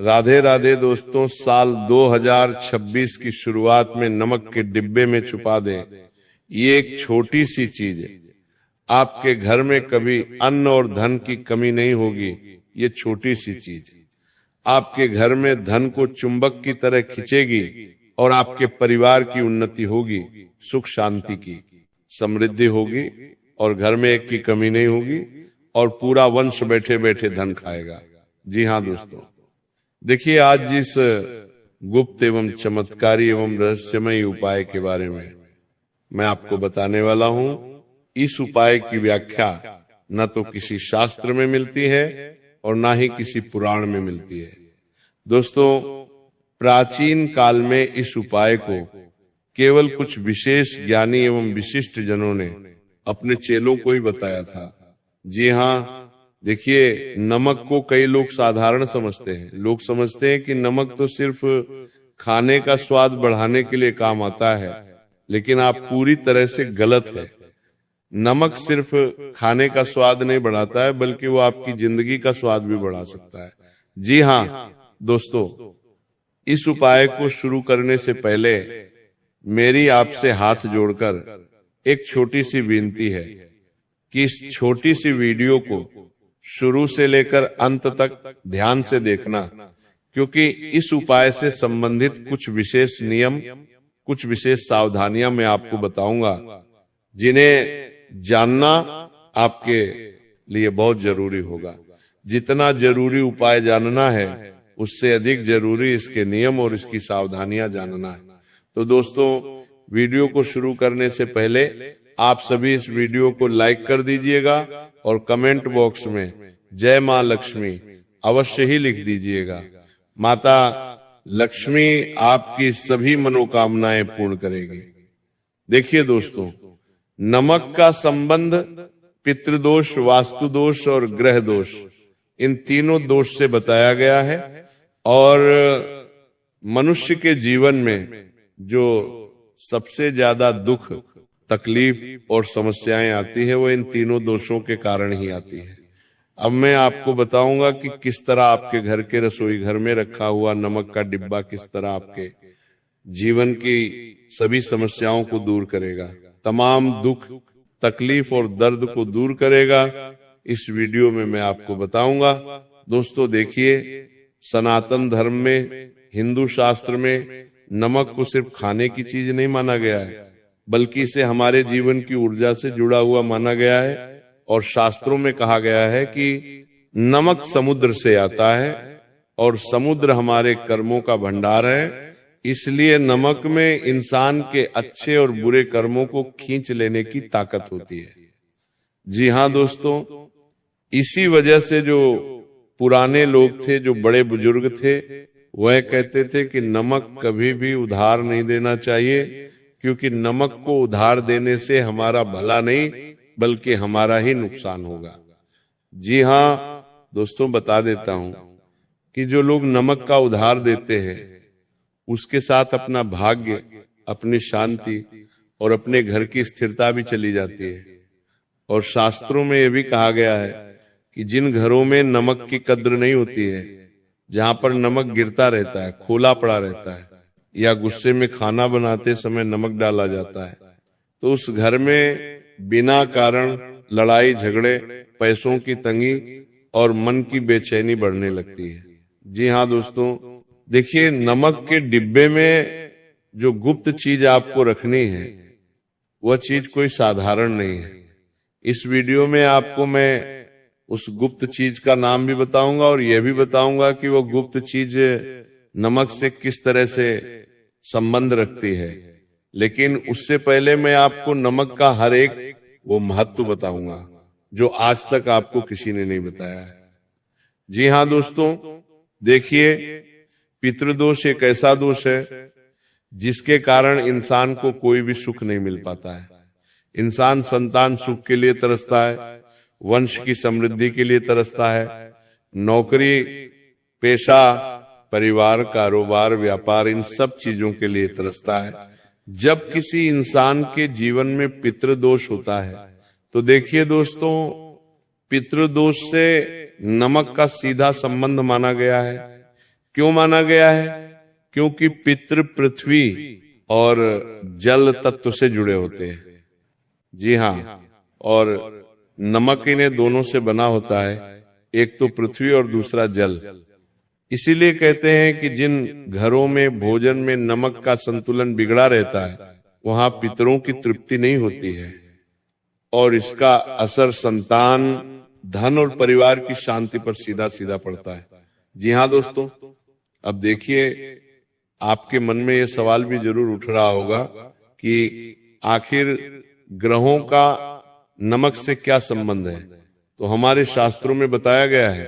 राधे राधे दोस्तों। साल 2026 की शुरुआत में नमक के डिब्बे में छुपा दें, ये एक छोटी सी चीज है। आपके घर में कभी अन्न और धन की कमी नहीं होगी। ये छोटी सी चीज आपके घर में धन को चुंबक की तरह खींचेगी और आपके परिवार की उन्नति होगी, सुख शांति की समृद्धि होगी और घर में एक की कमी नहीं होगी और पूरा वंश बैठे बैठे धन खाएगा। जी हाँ दोस्तों, देखिए आज जिस गुप्त एवं चमत्कारी एवं रहस्यमय उपाय के बारे में मैं आपको बताने वाला हूं, इस उपाय की व्याख्या न तो किसी शास्त्र में मिलती है और ना ही किसी पुराण में मिलती है। दोस्तों, प्राचीन काल में इस उपाय को केवल कुछ विशेष ज्ञानी एवं विशिष्ट जनों ने अपने चेलों को ही बताया था। जी हाँ, देखिए नमक को कई लोग साधारण समझते हैं। लोग समझते हैं कि नमक तो सिर्फ खाने का स्वाद बढ़ाने के लिए काम आता है, लेकिन आप पूरी तरह से गलत है। नमक सिर्फ खाने का स्वाद नहीं बढ़ाता है, बल्कि वो आपकी जिंदगी का स्वाद भी बढ़ा सकता है। जी हाँ दोस्तों, इस उपाय को शुरू करने से पहले मेरी आपसे हाथ जोड़कर एक छोटी सी विनती है कि इस छोटी सी वीडियो को शुरू से लेकर अंत तक ध्यान से देखना, क्योंकि इस उपाय से संबंधित कुछ विशेष नियम, कुछ विशेष सावधानियां मैं आपको बताऊंगा, जिन्हें जानना आपके लिए बहुत जरूरी होगा। जितना जरूरी उपाय जानना है, उससे अधिक जरूरी इसके नियम और इसकी सावधानियां जानना है। तो दोस्तों, वीडियो को शुरू करने से पहले आप सभी इस वीडियो को लाइक कर दीजिएगा और कमेंट बॉक्स में जय मां लक्ष्मी अवश्य ही लिख दीजिएगा। माता लक्ष्मी आपकी सभी मनोकामनाएं पूर्ण करेगी। देखिए दोस्तों, नमक का संबंध पितृदोष, वास्तु दोष और ग्रह दोष, इन तीनों दोष से बताया गया है। और मनुष्य के जीवन में जो सबसे ज्यादा दुख, तकलीफ और समस्याएं आती है, वो इन तीनों दोषों के कारण ही आती है। अब मैं आपको बताऊंगा कि किस तरह आपके घर के रसोई घर में रखा हुआ नमक का डिब्बा किस तरह आपके जीवन की सभी समस्याओं को दूर करेगा, तमाम दुख, तकलीफ और दर्द को दूर करेगा। इस वीडियो में मैं आपको बताऊंगा। दोस्तों देखिए, सनातन धर्म में, हिंदू शास्त्र में नमक को सिर्फ खाने की चीज नहीं माना गया है, बल्कि इसे हमारे जीवन की ऊर्जा से जुड़ा हुआ माना गया है। और शास्त्रों में कहा गया है कि नमक समुद्र से आता है और समुद्र हमारे कर्मों का भंडार है, इसलिए नमक में इंसान के अच्छे और बुरे कर्मों को खींच लेने की ताकत होती है। जी हाँ दोस्तों, इसी वजह से जो पुराने लोग थे, जो बड़े बुजुर्ग थे, वह कहते थे कि नमक कभी भी उधार नहीं देना चाहिए, क्योंकि नमक को उधार देने से हमारा भला नहीं बल्कि हमारा ही नुकसान होगा। जी हाँ दोस्तों, बता देता हूं कि जो लोग नमक का उधार देते हैं, उसके साथ अपना भाग्य, अपनी शांति और अपने घर की स्थिरता भी चली जाती है। और शास्त्रों में यह भी कहा गया है कि जिन घरों में नमक की कद्र नहीं होती है, जहां पर नमक गिरता रहता है, खोला पड़ा रहता है, या गुस्से में खाना बनाते समय नमक डाला जाता है, तो उस घर में बिना कारण लड़ाई झगड़े, पैसों की तंगी और मन की बेचैनी बढ़ने लगती है। जी हाँ दोस्तों, देखिए नमक के डिब्बे में जो गुप्त चीज आपको रखनी है, वह चीज कोई साधारण नहीं है। इस वीडियो में आपको मैं उस गुप्त चीज का नाम भी बताऊंगा और यह भी बताऊंगा कि वो गुप्त चीज नमक से किस तरह से संबंध रखती है। लेकिन उससे पहले मैं आपको नमक का हर एक वो महत्व बताऊंगा जो आज तक आपको किसी ने नहीं बताया है। जी हाँ दोस्तों, देखिए पितृदोष एक ऐसा दोष है जिसके कारण इंसान को कोई भी सुख नहीं मिल पाता है। इंसान संतान सुख के लिए तरसता है, वंश की समृद्धि के लिए तरसता है, नौकरी, पेशा, परिवार, कारोबार, व्यापार, इन सब चीजों के लिए तरसता है। जब किसी इंसान के जीवन में पितृदोष होता है, तो देखिए दोस्तों, पितृदोष से नमक का सीधा संबंध माना गया है। क्यों माना गया है? क्योंकि पितृ पृथ्वी और जल तत्व से जुड़े होते हैं। जी हाँ, और नमक इन्हें दोनों से बना होता है, एक तो पृथ्वी और दूसरा जल। इसीलिए कहते हैं कि जिन घरों में भोजन में नमक का संतुलन बिगड़ा रहता है, वहां पितरों की तृप्ति नहीं होती है, और इसका असर संतान, धन और परिवार की शांति पर सीधा सीधा पड़ता है। जी हाँ दोस्तों, अब देखिए, आपके मन में यह सवाल भी जरूर उठ रहा होगा कि आखिर ग्रहों का नमक से क्या संबंध है। तो हमारे शास्त्रों में बताया गया है,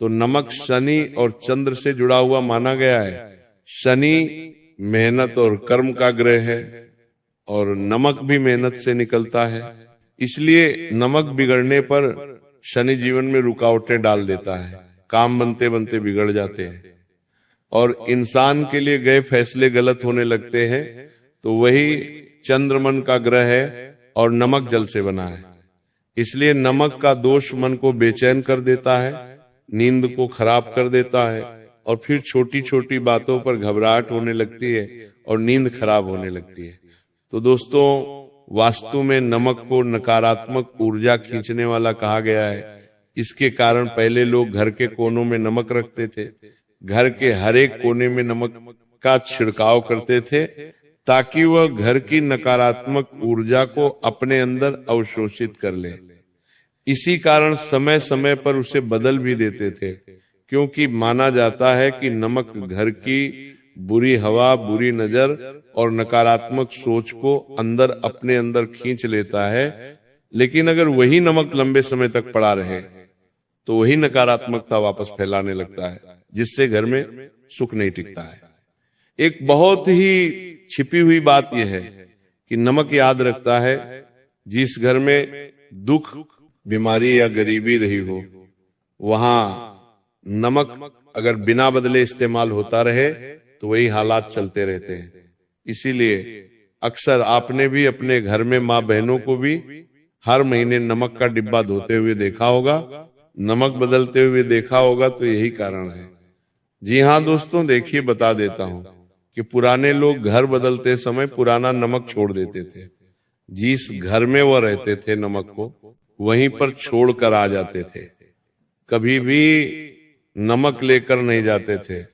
तो नमक शनि और चंद्र से जुड़ा हुआ माना गया है। शनि मेहनत और कर्म का ग्रह है, और नमक भी मेहनत से निकलता है। इसलिए नमक बिगड़ने पर शनि जीवन में रुकावटें डाल देता है, काम बनते बनते बिगड़ जाते हैं, और इंसान के लिए गए फैसले गलत होने लगते हैं। तो वही चंद्र मन का ग्रह है और नमक जल से बना है। इसलिए नमक का दोष मन को बेचैन कर देता है, नींद को खराब कर देता है, और फिर छोटी छोटी बातों पर घबराहट होने लगती है और नींद खराब होने लगती है। तो दोस्तों, वास्तु में नमक को नकारात्मक ऊर्जा खींचने वाला कहा गया है। इसके कारण पहले लोग घर के कोनों में नमक रखते थे, घर के हर एक कोने में नमक का छिड़काव करते थे, ताकि वह घर की नकारात्मक ऊर्जा को अपने अंदर अवशोषित कर ले। इसी कारण समय समय पर उसे बदल भी देते थे, क्योंकि माना जाता है कि नमक घर की बुरी हवा, बुरी नजर और नकारात्मक सोच को अंदर अपने अंदर खींच लेता है। लेकिन अगर वही नमक लंबे समय तक पड़ा रहे तो वही नकारात्मकता वापस फैलाने लगता है, जिससे घर में सुख नहीं टिकता है। एक बहुत ही छिपी हुई बात यह है कि नमक याद रखता है, जिस घर में दुख, बीमारी या गरीबी रही हो, वहां नमक अगर बिना बदले इस्तेमाल होता रहे तो वही हालात चलते रहते हैं। इसीलिए अक्सर आपने भी अपने घर में माँ बहनों को भी हर महीने नमक का डिब्बा धोते हुए देखा होगा, नमक बदलते हुए देखा होगा, तो यही कारण है। जी हाँ दोस्तों, देखिए, बता देता हूँ कि पुराने लोग घर बदलते समय पुराना नमक छोड़ देते थे। जिस घर में वो रहते थे नमक को वहीं पर छोड़कर आ जाते थे, कभी भी नमक लेकर नहीं जाते थे।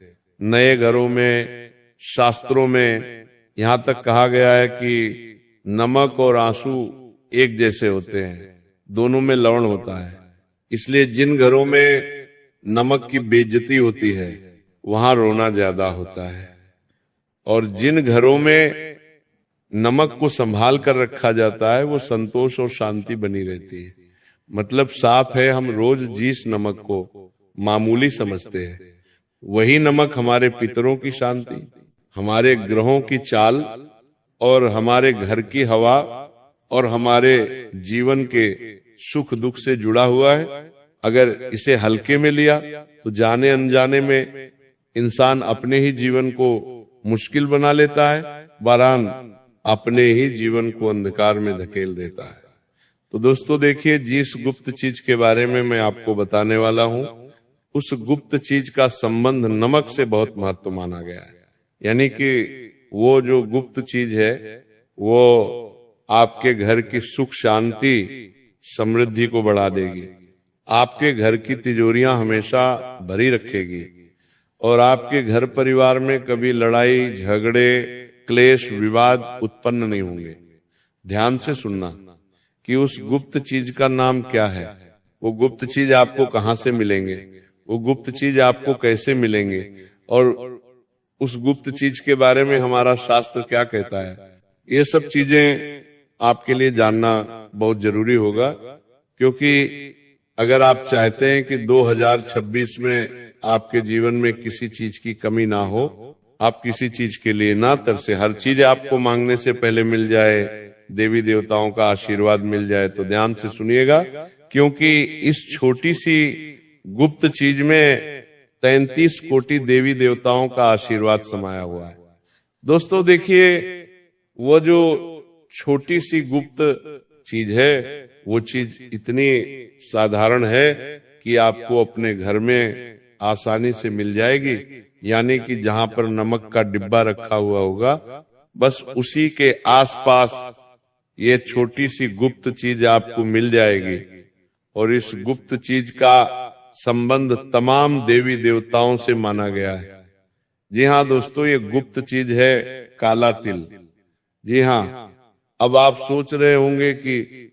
नए घरों में, शास्त्रों में यहां तक कहा गया है कि नमक और आंसू एक जैसे होते हैं, दोनों में लवण होता है। इसलिए जिन घरों में नमक की बेइज्जती होती है वहां रोना ज्यादा होता है, और जिन घरों में नमक को संभाल कर रखा जाता है वो संतोष और शांति बनी रहती है। मतलब साफ है, हम रोज जिस नमक को मामूली समझते हैं, वही नमक हमारे पितरों की शांति, हमारे ग्रहों की चाल और हमारे घर की हवा और हमारे जीवन के सुख दुख से जुड़ा हुआ है। अगर इसे हल्के में लिया तो जाने अनजाने में इंसान अपने ही जीवन को मुश्किल बना लेता है, बहरहाल अपने ही जीवन को अंधकार में धकेल देता है। तो दोस्तों देखिए, जिस गुप्त चीज के बारे में मैं आपको बताने वाला हूं, उस गुप्त चीज का संबंध नमक से बहुत महत्व माना गया है। यानी कि वो जो गुप्त चीज है वो आपके घर की सुख शांति समृद्धि को बढ़ा देगी, आपके घर की तिजोरियां हमेशा भरी रखेगी, और आपके घर परिवार में कभी लड़ाई झगड़े क्लेश विवाद उत्पन्न नहीं होंगे। ध्यान से सुनना कि उस गुप्त चीज का नाम क्या है, वो गुप्त चीज आपको कहां से मिलेंगे, वो गुप्त चीज आपको कैसे मिलेंगे, और उस गुप्त चीज के बारे में हमारा शास्त्र क्या कहता है। ये सब चीजें आपके लिए जानना बहुत जरूरी होगा, क्योंकि अगर आप चाहते हैं कि 2026 में आपके जीवन में किसी चीज की कमी ना हो, आप किसी चीज के लिए ना तरसे, हर चीज आपको मांगने से पहले मिल जाए, देवी देवताओं का आशीर्वाद मिल जाए, तो ध्यान से सुनिएगा, क्योंकि इस छोटी सी गुप्त चीज में 33 कोटि देवी देवताओं का आशीर्वाद समाया हुआ है। दोस्तों देखिए, वो जो छोटी सी गुप्त चीज है वो चीज इतनी साधारण है कि आपको अपने घर में आसानी से मिल जाएगी, यानी कि जहां पर नमक का डिब्बा रखा हुआ होगा, बस उसी के आसपास ये छोटी सी गुप्त चीज आपको मिल जाएगी। और इस गुप्त चीज का संबंध तमाम देवी देवताओं से माना गया है। जी हाँ दोस्तों, ये गुप्त चीज है काला तिल। जी हाँ, अब आप सोच रहे होंगे कि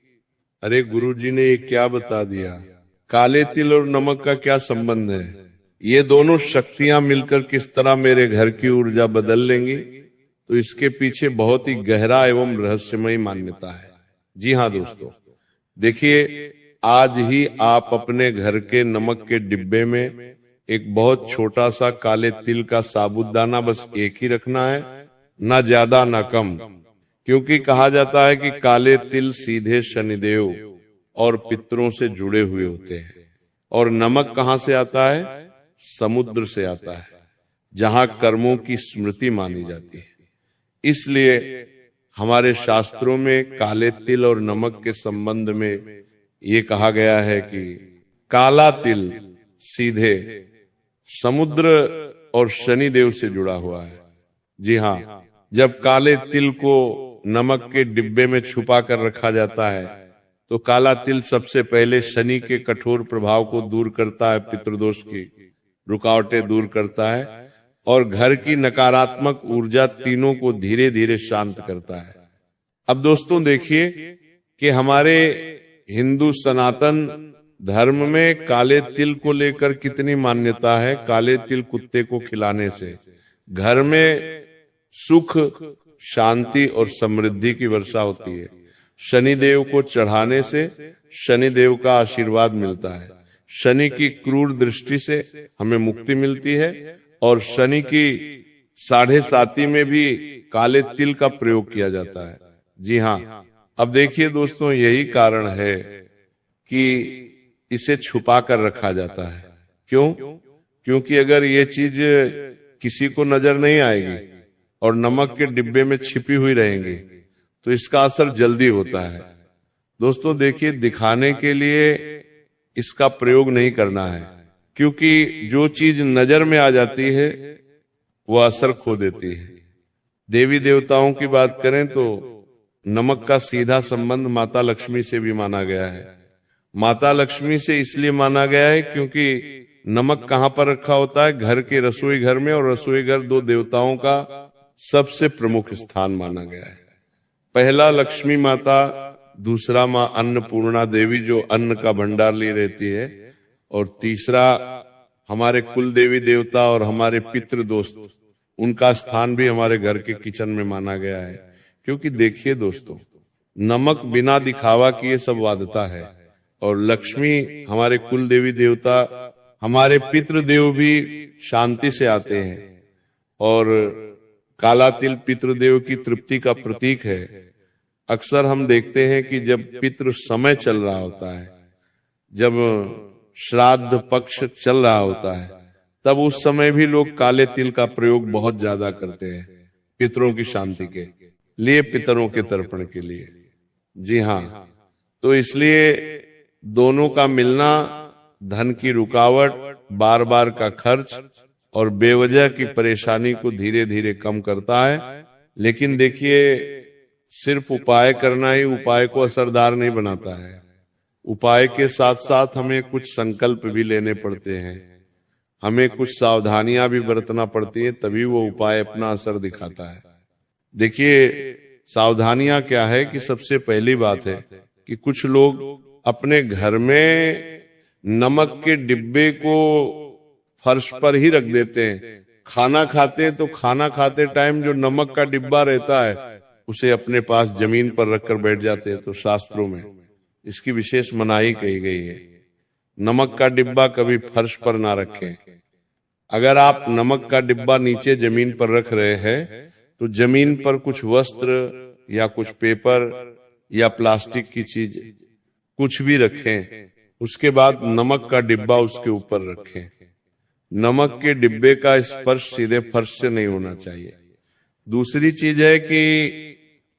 अरे गुरुजी ने ये क्या बता दिया, काले तिल और नमक का क्या संबंध है, ये दोनों शक्तियां मिलकर किस तरह मेरे घर की ऊर्जा बदल लेंगी। तो इसके पीछे बहुत ही गहरा एवं रहस्यमय मान्यता है। जी हाँ दोस्तों, देखिए आज ही आप अपने घर के नमक के डिब्बे में एक बहुत छोटा सा काले तिल का साबुदाना बस एक ही रखना है, ना ज्यादा ना कम, क्योंकि कहा जाता है कि काले तिल सीधे शनिदेव और पितरों से जुड़े हुए होते हैं। और नमक कहाँ से आता है? समुद्र से आता है, जहां कर्मों की स्मृति मानी जाती है। इसलिए हमारे शास्त्रों में काले तिल और नमक के संबंध में ये कहा गया है कि काला तिल सीधे समुद्र और शनिदेव से जुड़ा हुआ है। जी हाँ, जब काले तिल को नमक के डिब्बे में छुपा कर रखा जाता है तो काला तिल सबसे पहले शनि के कठोर प्रभाव को दूर करता है, पितृदोष की रुकावटें दूर करता है और घर की नकारात्मक ऊर्जा तीनों को धीरे धीरे शांत करता है। अब दोस्तों देखिए कि हमारे हिंदू सनातन धर्म में काले तिल को लेकर कितनी मान्यता है। काले तिल कुत्ते को खिलाने से घर में सुख, शांति और समृद्धि की वर्षा होती है। शनिदेव को चढ़ाने से शनिदेव का आशीर्वाद मिलता है। शनि की क्रूर दृष्टि से हमें मुक्ति मिलती है और शनि की 7.5 में भी काले तिल का प्रयोग किया जाता है। जी हाँ, अब देखिए दोस्तों, यही कारण है कि इसे छुपा कर रखा जाता है। क्यों? क्योंकि अगर ये चीज किसी को नजर नहीं आएगी और नमक के डिब्बे में छिपी हुई रहेंगी तो इसका असर जल्दी होता है। दोस्तों देखिए, दिखाने के लिए इसका प्रयोग नहीं करना है, क्योंकि जो चीज नजर में आ जाती है वो असर खो देती है। देवी देवताओं की बात करें तो नमक का सीधा संबंध माता लक्ष्मी से भी माना गया है। माता लक्ष्मी से इसलिए माना गया है क्योंकि नमक कहाँ पर रखा होता है? घर के रसोई घर में, और रसोई घर 2 देवताओं का सबसे प्रमुख स्थान माना गया है। पहला लक्ष्मी माता, दूसरा माँ अन्नपूर्णा देवी जो अन्न का भंडार ली रहती है, और तीसरा हमारे कुल देवी देवता और हमारे पितृ दोस्त, उनका स्थान भी हमारे घर के किचन में माना गया है। क्योंकि देखिए दोस्तों, नमक बिना दिखावा किए सब वादता है, और लक्ष्मी हमारे कुल देवी देवता, हमारे पितृदेव भी शांति से आते हैं, और काला तिल पितृदेव की तृप्ति का प्रतीक है। अक्सर हम देखते हैं कि जब पितृ समय चल रहा होता है, जब श्राद्ध पक्ष चल रहा होता है, तब उस समय भी लोग काले तिल का प्रयोग बहुत ज्यादा करते हैं, पितरों की शांति के लिए, पितरों के तर्पण के लिए। जी हाँ, तो इसलिए दोनों का मिलना धन की रुकावट, बार बार का खर्च और बेवजह की परेशानी को धीरे धीरे कम करता है। लेकिन देखिए, सिर्फ उपाय करना ही उपाय को असरदार नहीं बनाता है। उपाय के साथ साथ हमें कुछ संकल्प भी लेने पड़ते हैं, हमें कुछ सावधानियां भी बरतना पड़ती है, तभी वो उपाय अपना असर दिखाता है। देखिए, सावधानियां क्या है कि सबसे पहली बात है कि कुछ लोग अपने घर में नमक के डिब्बे को फर्श पर ही रख देते हैं। खाना खाते हैं तो खाना खाते टाइम जो नमक का डिब्बा रहता है उसे अपने पास जमीन पर रखकर बैठ जाते हैं। तो शास्त्रों में इसकी विशेष मनाही कही गई है। नमक का डिब्बा कभी फर्श पर ना रखें। अगर आप नमक का डिब्बा नीचे जमीन पर रख रहे हैं तो जमीन पर कुछ वस्त्र या कुछ पेपर या प्लास्टिक की चीज कुछ भी रखें, उसके बाद नमक का डिब्बा उसके ऊपर रखें। नमक के डिब्बे का स्पर्श सीधे फर्श से नहीं होना चाहिए। दूसरी चीज है कि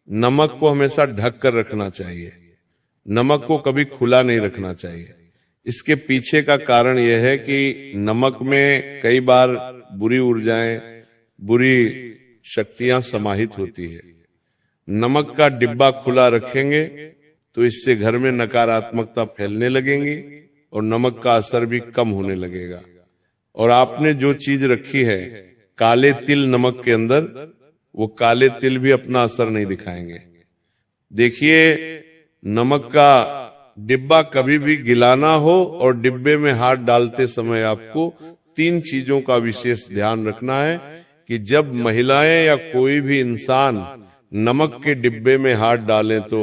नमक को हमेशा ढक कर रखना चाहिए। नमक को कभी खुला नहीं रखना चाहिए, इसके पीछे का कारण यह है कि नमक में कई बार बुरी ऊर्जाएं, बुरी शक्तियां समाहित होती है। नमक का डिब्बा खुला रखेंगे तो इससे घर में नकारात्मकता फैलने लगेंगी और नमक का असर भी कम होने लगेगा। और आपने जो चीज रखी है काले तिल नमक के अंदर, वो काले तिल भी अपना असर नहीं दिखाएंगे। देखिए, नमक का डिब्बा कभी भी गिलाना हो और डिब्बे में हाथ डालते समय आपको 3 चीजों का विशेष ध्यान रखना है कि जब महिलाएं या कोई भी इंसान नमक के डिब्बे में हाथ डालें तो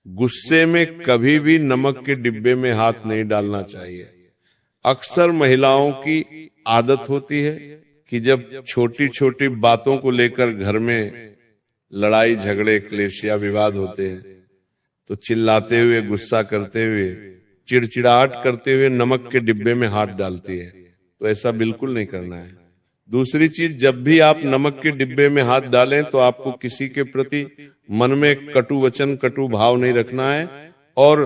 गुस्से में कभी भी नमक के डिब्बे में हाथ नहीं डालना चाहिए। अक्सर महिलाओं की आदत होती है कि जब छोटी छोटी बातों को लेकर घर में लड़ाई झगड़े क्लेश या विवाद होते हैं तो चिल्लाते हुए, गुस्सा करते हुए, चिड़चिड़ाहट करते हुए नमक के डिब्बे में हाथ डालती है। तो ऐसा बिल्कुल नहीं करना है। दूसरी चीज, जब भी आप नमक के डिब्बे में हाथ डालें तो आपको किसी के प्रति मन में कटु वचन, कटु भाव नहीं रखना है और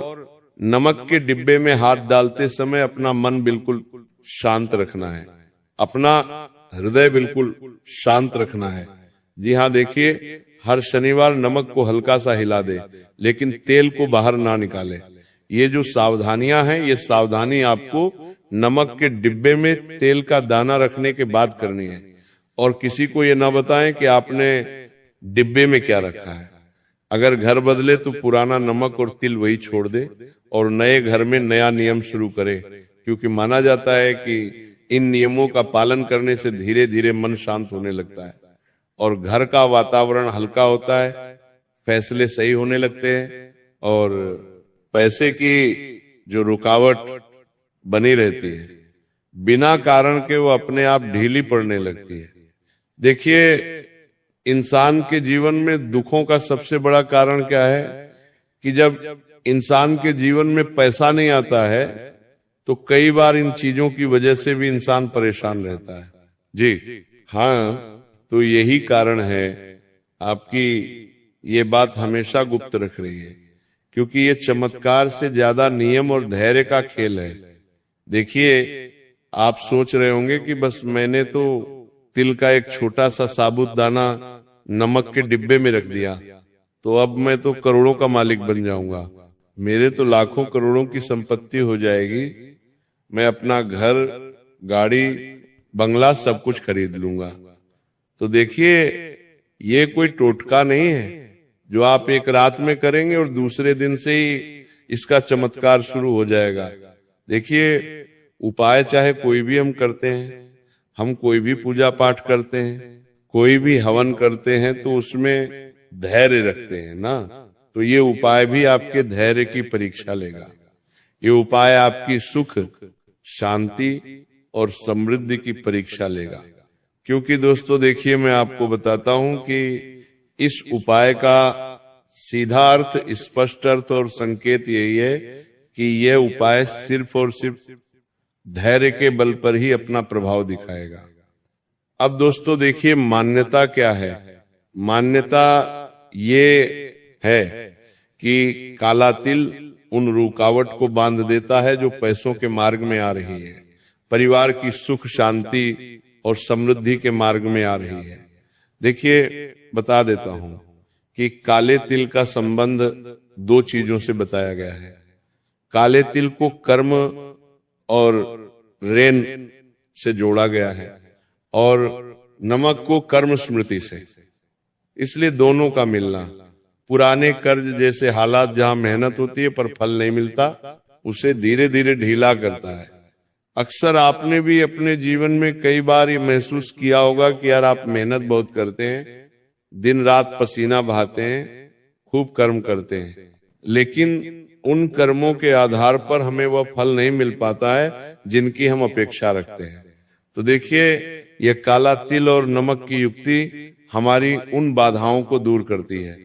नमक के डिब्बे में हाथ डालते समय अपना मन बिल्कुल शांत रखना है, अपना हृदय बिल्कुल शांत रखना है। जी हाँ, देखिए, हर शनिवार नमक को हल्का सा हिला दे लेकिन तेल को बाहर ना निकाले। ये जो सावधानियां हैं, ये सावधानी आपको नमक के डिब्बे में तेल का दाना रखने के बाद करनी है और किसी को ये ना बताएं कि आपने डिब्बे में क्या रखा है। अगर घर बदले तो पुराना नमक और तिल वही छोड़ दे और नए घर में नया नियम शुरू करे, क्योंकि माना जाता है कि इन नियमों का पालन करने से धीरे धीरे मन शांत होने लगता है और घर का वातावरण हल्का होता है, फैसले सही होने लगते हैं और पैसे की जो रुकावट बनी रहती है बिना कारण के वो अपने आप ढीली पड़ने लगती है। देखिए, इंसान के जीवन में दुखों का सबसे बड़ा कारण क्या है कि जब इंसान के जीवन में पैसा नहीं आता है तो कई बार इन चीजों की वजह से भी इंसान परेशान रहता है। जी हाँ, तो यही कारण है। आपकी ये बात हमेशा गुप्त रख रही है, क्योंकि ये चमत्कार से ज्यादा नियम और धैर्य का खेल है। देखिए, आप सोच रहे होंगे कि बस मैंने तो तिल का एक छोटा सा साबुत दाना नमक के डिब्बे में रख दिया तो अब मैं तो करोड़ों का मालिक बन जाऊंगा, मेरे तो लाखों करोड़ों की संपत्ति हो जाएगी, मैं अपना घर, गाड़ी, बंगला सब कुछ खरीद लूंगा। तो देखिए, ये कोई टोटका नहीं है जो आप एक रात में करेंगे और दूसरे दिन से ही इसका चमत्कार शुरू हो जाएगा। देखिए, उपाय चाहे कोई भी हम करते हैं, हम कोई भी पूजा पाठ करते हैं, कोई भी हवन करते हैं तो उसमें धैर्य रखते हैं ना, तो ये उपाय भी आपके धैर्य की परीक्षा लेगा। ये उपाय आपकी सुख, शांति और समृद्धि की परीक्षा लेगा। क्योंकि दोस्तों देखिए, मैं आपको बताता हूं कि इस उपाय का सीधा अर्थ, स्पष्ट अर्थ और संकेत यही है कि यह उपाय सिर्फ और सिर्फ धैर्य के बल पर ही अपना प्रभाव दिखाएगा। अब दोस्तों देखिए, मान्यता क्या है? मान्यता ये है कि काला तिल उन रुकावट को बांध देता है जो पैसों के मार्ग में आ रही है, परिवार की सुख, शांति और समृद्धि के मार्ग में आ रही है। देखिए, बता देता हूं कि काले तिल का संबंध 2 चीजों से बताया गया है। काले तिल को कर्म और रेन से जोड़ा गया है और नमक को कर्म स्मृति से, इसलिए दोनों का मिलना। पुराने कर्ज जैसे हालात जहां मेहनत होती है पर फल नहीं मिलता, उसे धीरे धीरे ढीला करता है। अक्सर आपने भी अपने जीवन में कई बार ये महसूस किया होगा कि यार आप मेहनत बहुत करते हैं, दिन रात पसीना बहाते हैं, खूब कर्म करते हैं, लेकिन उन कर्मों के आधार पर हमें वह फल नहीं मिल पाता है जिनकी हम अपेक्षा रखते हैं। तो देखिए, यह काला तिल और नमक की युक्ति हमारी उन बाधाओं को दूर करती है।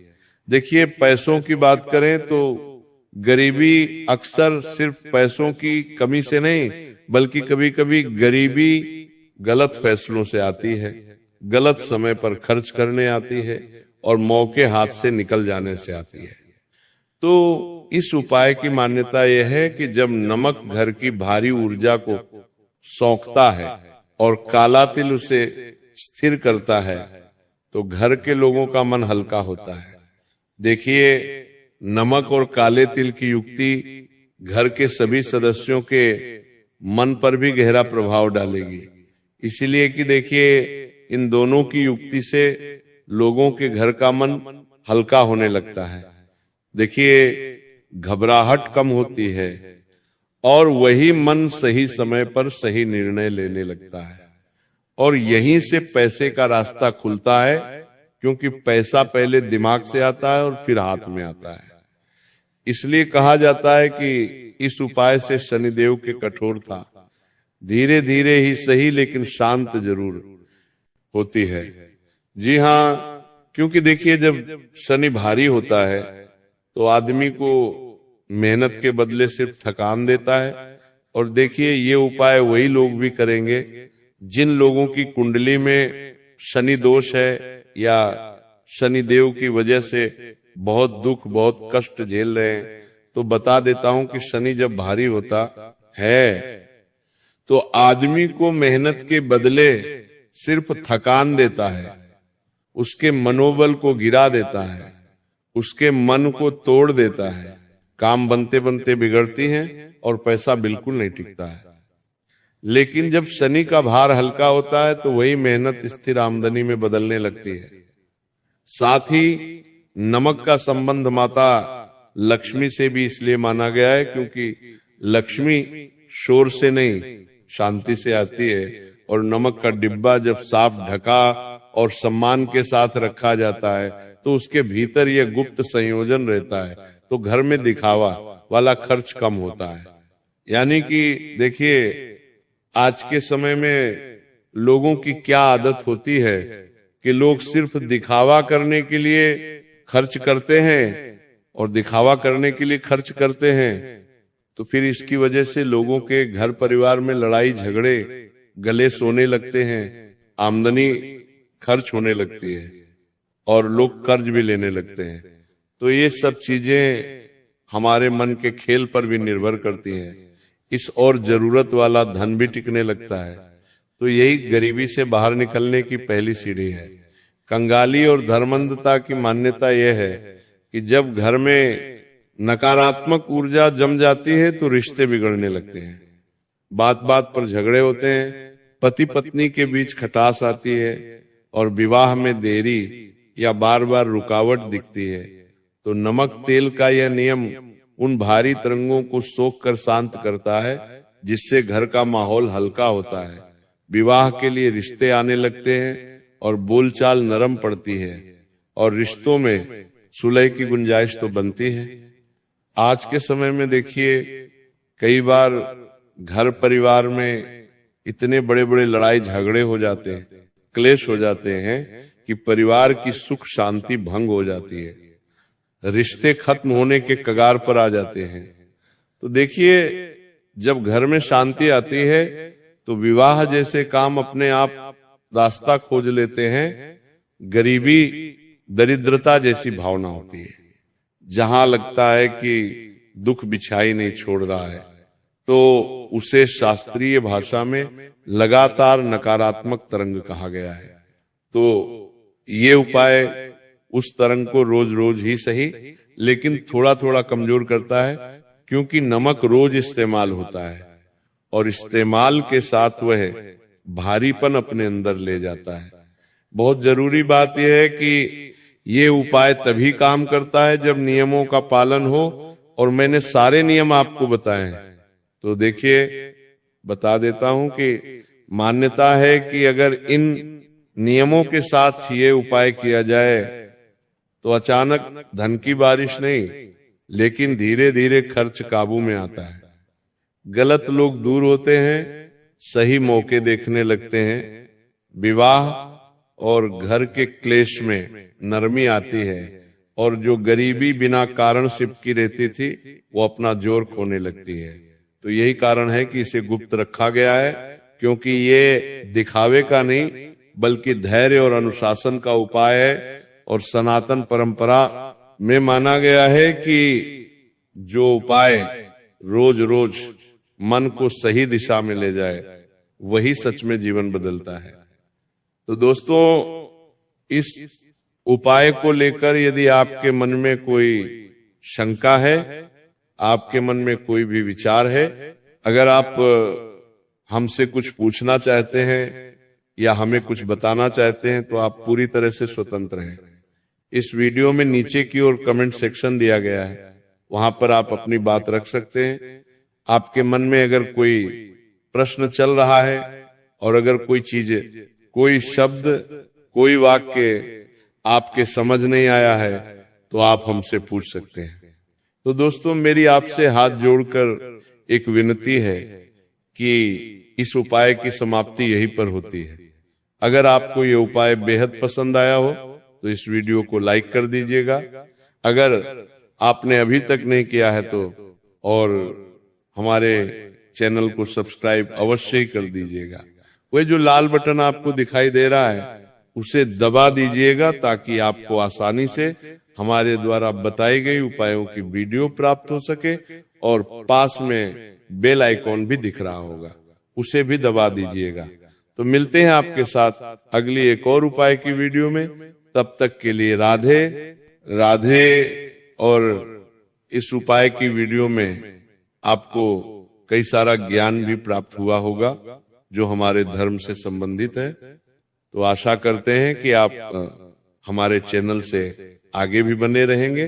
देखिए, पैसों की बात करें तो गरीबी अक्सर सिर्फ पैसों की कमी से नहीं, बल्कि कभी कभी गरीबी गलत फैसलों से आती है, गलत समय पर खर्च करने आती है और मौके हाथ से निकल जाने से आती है। तो इस उपाय की मान्यता यह है कि जब नमक घर की भारी ऊर्जा को सौंकता है और काला तिल उसे स्थिर करता है तो घर के लोगों का मन हल्का होता है। देखिए, नमक और काले तिल की युक्ति घर के सभी सदस्यों के मन पर भी गहरा प्रभाव डालेगी। इसीलिए कि देखिए, इन दोनों की युक्ति से लोगों के घर का मन हल्का होने लगता है। देखिए, घबराहट कम होती है और वही मन सही समय पर सही निर्णय लेने लगता है और यहीं से पैसे का रास्ता खुलता है, क्योंकि पैसा पहले दिमाग से आता है और फिर हाथ में आता है। इसलिए कहा जाता है कि इस उपाय से शनिदेव के कठोर था, धीरे धीरे ही सही लेकिन शांत जरूर होती है। जी हाँ, क्योंकि देखिए, जब शनि भारी होता है तो आदमी को मेहनत के बदले सिर्फ थकान देता है। और देखिए, ये उपाय वही लोग भी करेंगे जिन लोगों की कुंडली में शनि दोष है या शनिदेव की वजह से बहुत दुख बहुत कष्ट झेल रहे हैं। तो बता देता हूं कि शनि जब भारी होता है तो आदमी को मेहनत के बदले सिर्फ थकान देता है, उसके मनोबल को गिरा देता है, उसके मन को तोड़ देता है। काम बनते बनते बिगड़ती हैं और पैसा बिल्कुल नहीं टिकता है। लेकिन जब शनि का भार हल्का होता है तो वही मेहनत स्थिर आमदनी में बदलने लगती है। साथ ही नमक का संबंध माता लक्ष्मी से भी इसलिए माना गया है क्योंकि लक्ष्मी शोर से नहीं शांति से आती है। और नमक का डिब्बा जब साफ ढका और सम्मान के साथ रखा जाता है तो उसके भीतर यह गुप्त संयोजन रहता है, तो घर में दिखावा वाला खर्च कम होता है। यानी कि देखिए, आज के समय में लोगों की क्या आदत होती है कि लोग सिर्फ दिखावा करने के लिए खर्च करते हैं और दिखावा करने के लिए खर्च करते हैं। तो फिर इसकी वजह से लोगों के घर परिवार में लड़ाई झगड़े गले सोने लगते हैं, आमदनी खर्च होने लगती है और लोग कर्ज भी लेने लगते हैं। तो ये सब चीजें हमारे मन के खेल पर भी निर्भर करती हैं। इस और जरूरत वाला धन भी टिकने लगता है। तो यही गरीबी से बाहर निकलने की पहली सीढ़ी है। कंगाली और धर्मंधता की मान्यता यह है कि जब घर में नकारात्मक ऊर्जा जम जाती है तो रिश्ते बिगड़ने लगते हैं, बात बात पर झगड़े होते हैं, पति पत्नी के बीच खटास आती है और विवाह में देरी या बार बार रुकावट दिखती है। तो नमक तेल का यह नियम उन भारी तरंगों को सोख कर शांत करता है, जिससे घर का माहौल हल्का होता है, विवाह के लिए रिश्ते आने लगते हैं और बोलचाल नरम पड़ती है और रिश्तों में सुलह की गुंजाइश तो बनती है। आज के समय में देखिए, कई बार घर परिवार में इतने बड़े बड़े लड़ाई झगड़े हो जाते हैं, क्लेश हो जाते हैं कि परिवार की सुख शांति भंग हो जाती है, रिश्ते खत्म होने के कगार पर आ जाते हैं। तो देखिए, जब घर में शांति आती है तो विवाह जैसे काम अपने आप रास्ता खोज लेते हैं। गरीबी दरिद्रता जैसी भावना होती है, जहां लगता है कि दुख बिछाई नहीं छोड़ रहा है, तो उसे शास्त्रीय भाषा में लगातार नकारात्मक तरंग कहा गया है। तो ये उपाय उस तरंग को रोज रोज ही सही लेकिन थोड़ा थोड़ा कमजोर करता है, क्योंकि नमक रोज इस्तेमाल होता है और इस्तेमाल के साथ वह भारीपन अपने अंदर ले जाता है। बहुत जरूरी बात यह है कि ये उपाय तभी काम करता है जब नियमों का पालन हो, और मैंने सारे नियम आपको बताए हैं। तो देखिए, बता देता हूं कि मान्यता है कि अगर इन नियमों के साथ ये उपाय किया जाए तो अचानक धन की बारिश नहीं लेकिन धीरे धीरे खर्च काबू में आता है, गलत लोग दूर होते हैं, सही मौके देखने लगते हैं, विवाह और घर के क्लेश में नरमी आती है और जो गरीबी बिना कारण सिपकी रहती थी वो अपना जोर खोने लगती है। तो यही कारण है कि इसे गुप्त रखा गया है, क्योंकि ये दिखावे का नहीं बल्कि धैर्य और अनुशासन का उपाय है और सनातन परंपरा में माना गया है कि जो उपाय रोज रोज मन को सही दिशा में ले जाए वही सच में जीवन बदलता है। तो दोस्तों, इस उपाय को लेकर यदि आपके मन में कोई शंका है, आपके मन में कोई भी विचार है, अगर आप हमसे कुछ पूछना चाहते हैं या हमें कुछ बताना चाहते हैं, तो आप पूरी तरह से स्वतंत्र हैं। इस वीडियो में नीचे की ओर कमेंट सेक्शन दिया गया है, वहां पर आप अपनी बात रख सकते हैं। आपके मन में अगर कोई प्रश्न चल रहा है और अगर कोई चीज, कोई शब्द, कोई वाक्य आपके समझ नहीं आया है, तो आप हमसे पूछ सकते हैं। तो दोस्तों, मेरी आपसे हाथ जोड़कर एक विनती है कि इस उपाय की समाप्ति यहीं पर होती है। अगर आपको ये उपाय बेहद पसंद आया हो तो इस वीडियो को लाइक कर दीजिएगा। अगर आपने अभी तक नहीं किया है तो और हमारे चैनल को सब्सक्राइब अवश्य ही कर दीजिएगा। वह जो लाल बटन आपको दिखाई दे रहा है उसे दबा दीजिएगा ताकि आपको आसानी से हमारे द्वारा बताई गई उपायों की वीडियो प्राप्त हो सके, और पास में बेल आइकॉन भी दिख रहा होगा, उसे भी दबा दीजिएगा। तो मिलते हैं आपके साथ अगली एक और उपाय की वीडियो में। तब तक के लिए राधे राधे। और इस उपाय की वीडियो में आपको कई सारा ज्ञान भी प्राप्त हुआ होगा जो हमारे धर्म से संबंधित है। तो आशा करते हैं कि आप हमारे चैनल से आगे भी बने रहेंगे।